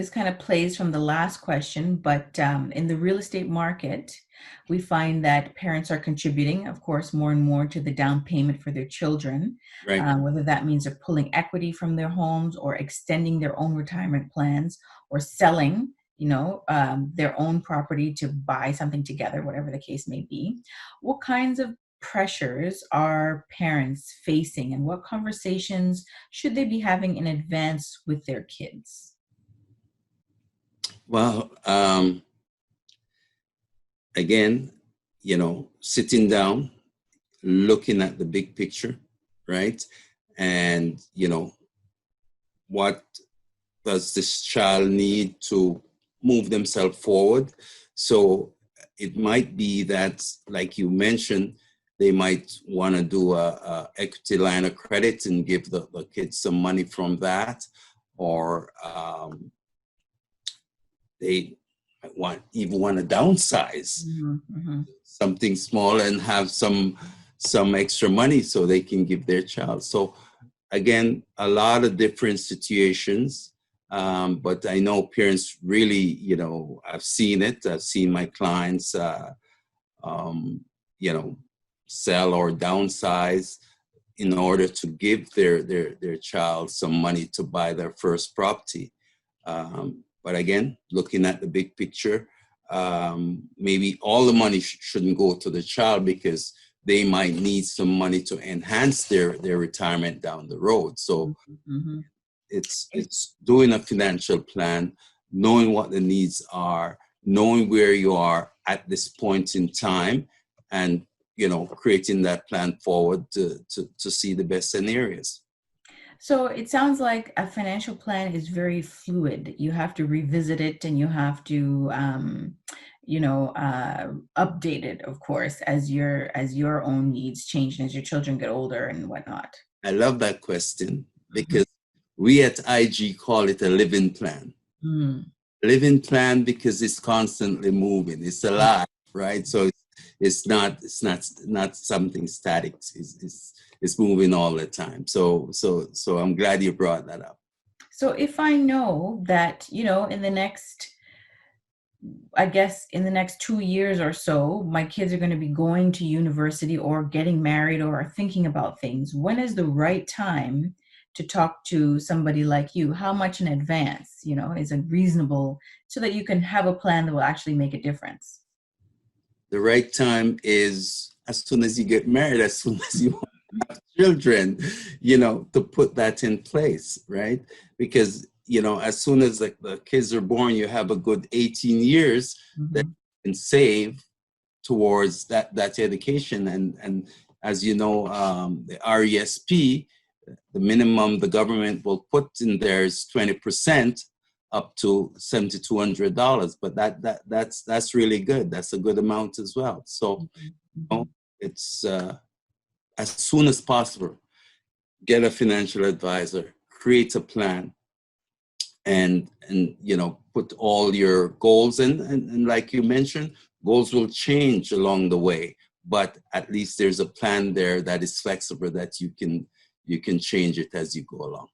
this kind of plays from the last question, but in the real estate market, we find that parents are contributing, of course, more and more to the down payment for their children, Right. whether that means they're pulling equity from their homes or extending their own retirement plans or selling, their own property to buy something together, whatever the case may be. What kinds of pressures are parents facing, and what conversations should they be having in advance with their kids? Well, again, sitting down, looking at the big picture, right? And, what does this child need to move themselves forward? So it might be that, like you mentioned, they might want to do a equity line of credit and give the kids some money from that, or they might even want to downsize something small and have some extra money so they can give their child. So again, a lot of different situations, but I know parents really, I've seen it. I've seen my clients, sell or downsize in order to give their child some money to buy their first property. But again, looking at the big picture, maybe all the money shouldn't go to the child, because they might need some money to enhance their retirement down the road. So it's doing a financial plan, knowing what the needs are, knowing where you are at this point in time, and creating that plan forward to see the best scenarios. So it sounds like a financial plan is very fluid. You have to revisit it, and you have to, update it, of course, as your own needs change and as your children get older and whatnot. I love that question, because we at IG call it a living plan. Living plan, because it's constantly moving. It's alive, right? So it's not something static. It's moving all the time. So I'm glad you brought that up. So if I know that, in the next 2 years or so, my kids are going to be going to university or getting married or are thinking about things, when is the right time to talk to somebody like you? How much in advance, is it reasonable, so that you can have a plan that will actually make a difference? The right time is as soon as you get married, as soon as you have children, to put that in place, right? Because, as soon as the kids are born, you have a good 18 years that you can save towards that education. And as you know, the RESP, the minimum the government will put in there is 20%, up to $7,200, but that's really good. That's a good amount as well. So it's as soon as possible, get a financial advisor, create a plan, and put all your goals in. And like you mentioned, goals will change along the way, but at least there's a plan there that is flexible, that you can change it as you go along.